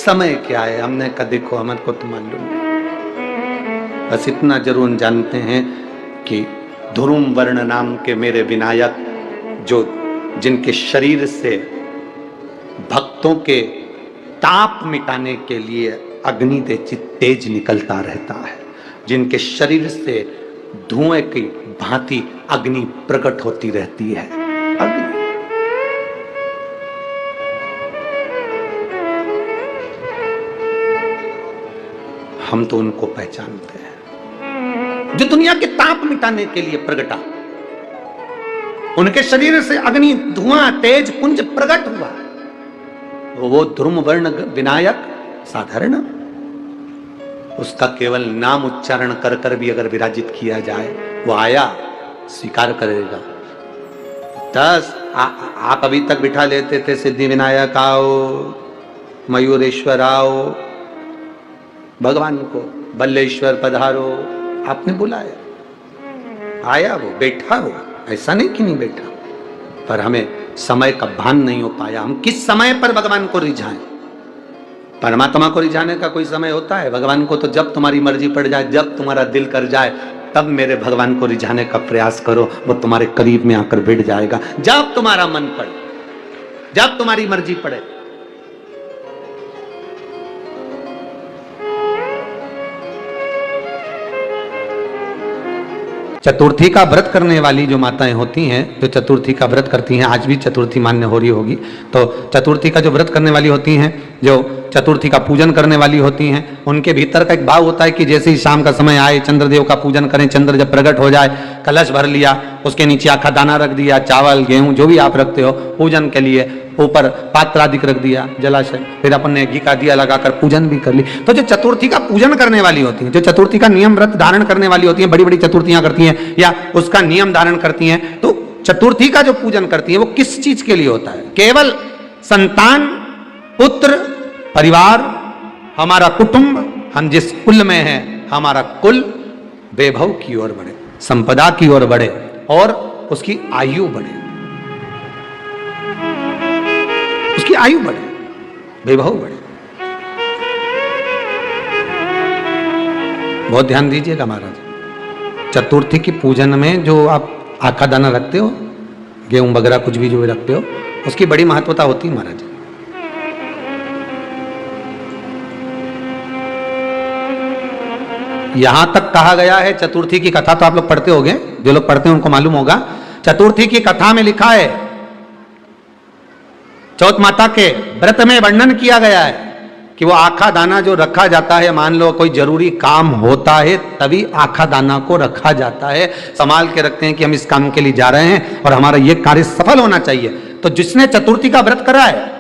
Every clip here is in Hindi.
समय क्या है? हमने कहा देखो हमारे को तो मालूम नहीं, बस इतना जरूर जानते हैं कि ध्रुम वर्ण नाम के मेरे विनायक, जो जिनके शरीर से भक्तों के ताप मिटाने के लिए अग्नि तेज निकलता रहता है, जिनके शरीर से धुएं की भांति अग्नि प्रकट होती रहती है। अग्नि हम तो उनको पहचानते हैं जो दुनिया के ताप मिटाने के लिए प्रगटा, उनके शरीर से अग्नि धुआं तेज पुंज प्रकट हुआ। वो ध्रुम वर्ण विनायक साधारण, उसका केवल नाम उच्चारण कर कर भी अगर विराजित किया जाए, वो आया स्वीकार करेगा। 10 आप अभी तक बिठा लेते थे, सिद्धि विनायक आओ, मयूरेश्वर आओ, भगवान को बल्लेश्वर पधारो, आपने बुलाया, आया वो, बैठा वो, ऐसा नहीं कि नहीं बैठा, पर हमें समय का भान नहीं हो पाया। हम किस समय पर भगवान को रिझाएं? परमात्मा को रिझाने का कोई समय होता है? भगवान को तो जब तुम्हारी मर्जी पड़ जाए, जब तुम्हारा दिल कर जाए, तब मेरे भगवान को रिझाने का प्रयास करो, वो तुम्हारे करीब में आकर बैठ जाएगा। जब तुम्हारा मन पड़े, जब तुम्हारी मर्जी पड़े। चतुर्थी का व्रत करने वाली जो माताएं होती हैं, जो चतुर्थी का व्रत करती हैं, आज भी चतुर्थी मान्य हो रही होगी, तो चतुर्थी का जो व्रत करने वाली होती हैं, जो चतुर्थी का पूजन करने वाली होती हैं, उनके भीतर का एक भाव होता है कि जैसे ही शाम का समय आए, चंद्रदेव का पूजन करें, चंद्र जब प्रकट हो जाए, कलश भर लिया, उसके नीचे आखा दाना रख दिया, चावल गेहूं जो भी आप रखते हो पूजन के लिए, ऊपर पात्र आदि रख दिया, जलाशय, फिर अपन ने घी का दिया लगाकर पूजन भी कर ली। तो जो चतुर्थी का पूजन करने वाली होती है, जो चतुर्थी का नियम व्रत धारण करने वाली होती है, बड़ी बड़ी चतुर्थियां करती हैं या उसका नियम धारण करती हैं, तो चतुर्थी का जो पूजन करती है वो किस चीज के लिए होता है? केवल संतान, पुत्र, परिवार, हमारा कुटुंब, हम जिस कुल में हैं, हमारा कुल वैभव की ओर बढ़े, संपदा की ओर बढ़े और उसकी आयु बढ़े, उसकी आयु बढ़े, वैभव बढ़े। बहुत ध्यान दीजिएगा महाराज, चतुर्थी की पूजन में जो आप आखा दाना रखते हो, गेहूं वगैरह कुछ भी जो रखते हो, उसकी बड़ी महत्वता होती है महाराज। यहां तक कहा गया है, चतुर्थी की कथा तो आप लोग पढ़ते होंगे, जो लोग पढ़ते हैं उनको मालूम होगा, चतुर्थी की कथा में लिखा है, चौथ माता के व्रत में वर्णन किया गया है कि वो आखा दाना जो रखा जाता है, मान लो कोई जरूरी काम होता है तभी आखा दाना को रखा जाता है, संभाल के रखते हैं कि हम इस काम के लिए जा रहे हैं और हमारा ये कार्य सफल होना चाहिए। तो जिसने चतुर्थी का व्रत करा है,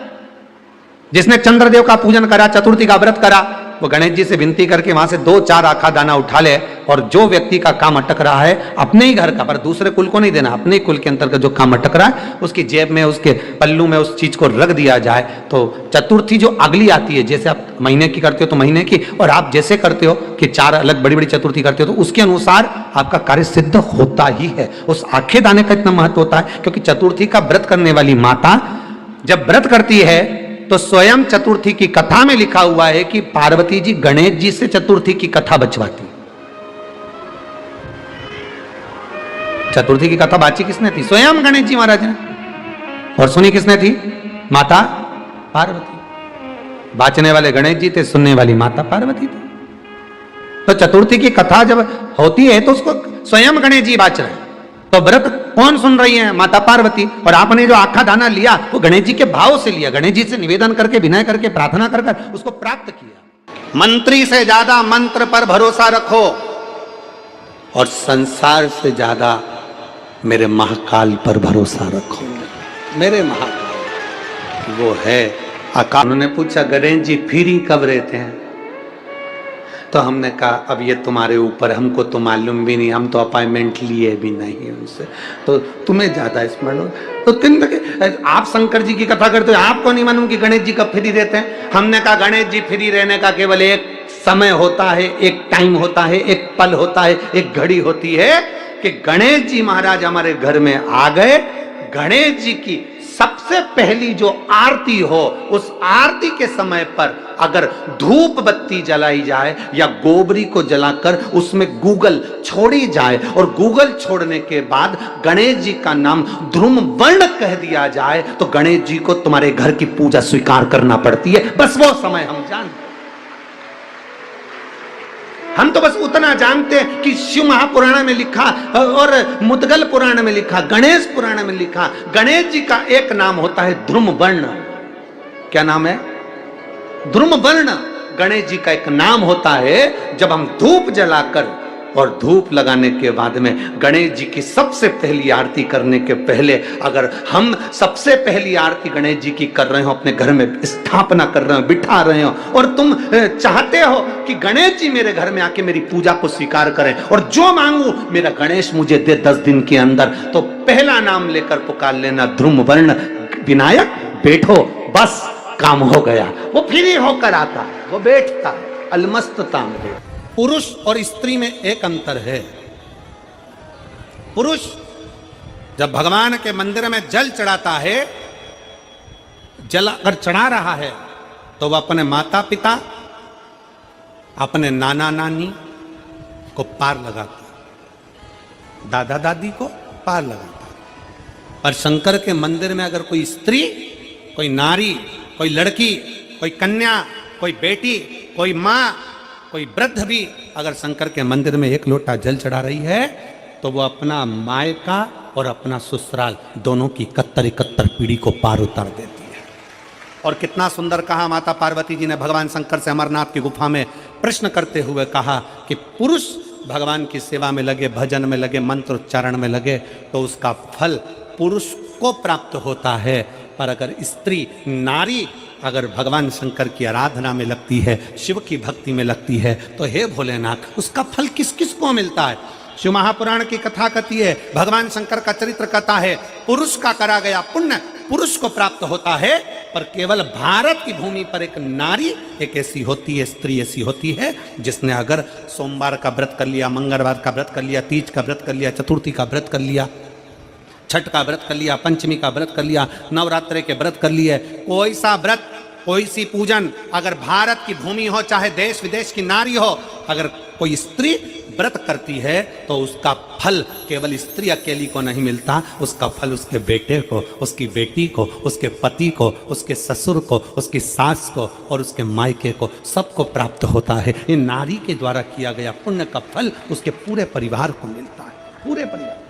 जिसने चंद्रदेव का पूजन करा, चतुर्थी का व्रत करा, वो गणेश जी से विनती करके वहां से 2-4 आखा दाना उठा ले, और जो व्यक्ति का काम अटक रहा है अपने ही घर का, पर दूसरे कुल को नहीं देना, अपने कुल के अंतर्गत जो काम अटक रहा है उसकी जेब में, उसके पल्लू में उस चीज को रख दिया जाए। तो चतुर्थी जो अगली आती है, जैसे आप महीने की करते हो तो महीने की, और आप जैसे करते हो कि 4 अलग बड़ी बड़ी चतुर्थी करते हो, तो उसके अनुसार आपका कार्य सिद्ध होता ही है। उस आखे दाने का इतना महत्व होता है क्योंकि चतुर्थी का व्रत करने वाली माता जब व्रत करती है तो स्वयं चतुर्थी की कथा में लिखा हुआ है कि पार्वती जी गणेश जी से चतुर्थी की कथा बचवाती। चतुर्थी की कथा बाची किसने थी? स्वयं गणेश जी महाराज ने। और सुनी किसने थी? माता पार्वती। बाचने वाले गणेश जी थे, सुनने वाली माता पार्वती थी। तो चतुर्थी की कथा जब होती है तो उसको स्वयं गणेश जी बाच रहे हैं, तो व्रत कौन सुन रही है? माता पार्वती। और आपने जो आखा दाना लिया वो गणेश जी के भाव से लिया, गणेश जी से निवेदन करके, विनय करके, प्रार्थना कर उसको प्राप्त किया। मंत्री से ज्यादा मंत्र पर भरोसा रखो और संसार से ज्यादा मेरे महाकाल पर भरोसा रखो। मेरे महाकाल वो है अकाल। उन्होंने पूछा गणेश जी फ्री कब रहते हैं? तो हमने कहा अब ये तुम्हारे ऊपर, हमको तो मालूम भी नहीं, हम तो अपॉइंटमेंट लिए भी नहीं उनसे, तो तुम्हें ज्यादा स्मरण हो। तो तीन लगे आप शंकर जी की कथा करते हो, आपको नहीं मालूम कि गणेश जी कब फ्री रहते हैं? हमने कहा गणेश जी फ्री रहने का केवल एक समय होता है, एक टाइम होता है, एक पल होता है, एक घड़ी होती है कि गणेश जी महाराज हमारे घर में आ गए, गणेश जी की सबसे पहली जो आरती हो, उस आरती के समय पर अगर धूप बत्ती जलाई जाए या गोबरी को जलाकर उसमें गूगल छोड़ी जाए और गूगल छोड़ने के बाद गणेश जी का नाम ध्रुम वर्ण कह दिया जाए तो गणेश जी को तुम्हारे घर की पूजा स्वीकार करना पड़ती है। बस वो समय हम जानते, हम तो बस उतना जानते हैं कि शिव महापुराण में लिखा और मुद्गल पुराण में लिखा, गणेश पुराण में लिखा, गणेश जी का एक नाम होता है ध्रुम वर्ण। क्या नाम है? ध्रुम वर्ण गणेश जी का एक नाम होता है। जब हम धूप जलाकर और धूप लगाने के बाद में गणेश जी की सबसे पहली आरती करने के पहले अगर हम सबसे पहली आरती गणेश जी की कर रहे हो, अपने घर में स्थापना कर रहे हो, बिठा रहे हो और तुम चाहते हो कि गणेश जी मेरे घर में आके मेरी पूजा को स्वीकार करें और जो मांगू मेरा गणेश मुझे दे 10 दिन के अंदर, तो पहला नाम लेकर पुकार लेना ध्रुम वर्ण विनायक, बैठो, बस काम हो गया। वो फ्री होकर आता है, वो बैठता है अलमस्तता में। पुरुष और स्त्री में एक अंतर है। पुरुष जब भगवान के मंदिर में जल चढ़ाता है, जल अगर चढ़ा रहा है तो वह अपने माता पिता, अपने नाना नानी को पार लगाता, दादा दादी को पार लगाता। और शंकर के मंदिर में अगर कोई स्त्री, कोई नारी, कोई लड़की, कोई कन्या, कोई बेटी, कोई माँ, कोई वृद्ध भी अगर शंकर के मंदिर में एक लोटा जल चढ़ा रही है तो वो अपना मायका और अपना ससुराल दोनों की 71 पीढ़ी को पार उतार देती है। और कितना सुंदर कहा माता पार्वती जी ने भगवान शंकर से अमरनाथ की गुफा में प्रश्न करते हुए कहा कि पुरुष भगवान की सेवा में लगे, भजन में लगे, मंत्र उच्चारण में लगे तो उसका फल पुरुष को प्राप्त होता है, पर अगर स्त्री, नारी अगर भगवान शंकर की आराधना में लगती है, शिव की भक्ति में लगती है, तो हे भोलेनाथ, उसका फल किस किस को मिलता है? शिव महापुराण की कथा कहती है, भगवान शंकर का चरित्र कहता है, पुरुष का करा गया पुण्य पुरुष को प्राप्त होता है, पर केवल भारत की भूमि पर एक नारी एक ऐसी होती है, स्त्री ऐसी होती है जिसने अगर सोमवार का व्रत कर लिया, मंगलवार का व्रत कर लिया, तीज का व्रत कर लिया, चतुर्थी का व्रत कर लिया, छठ का व्रत कर लिया, पंचमी का व्रत कर लिया, नवरात्रे के व्रत कर लिए, कोई सा व्रत, कोई सी पूजन अगर भारत की भूमि हो, चाहे देश विदेश की नारी हो, अगर कोई स्त्री व्रत करती है तो उसका फल केवल स्त्री अकेली को नहीं मिलता, उसका फल उसके बेटे को, उसकी बेटी को, उसके पति को, उसके ससुर को, उसकी सास को और उसके मायके को, सबको प्राप्त होता है। ये नारी के द्वारा किया गया पुण्य का फल उसके पूरे परिवार को मिलता है, पूरे परिवार।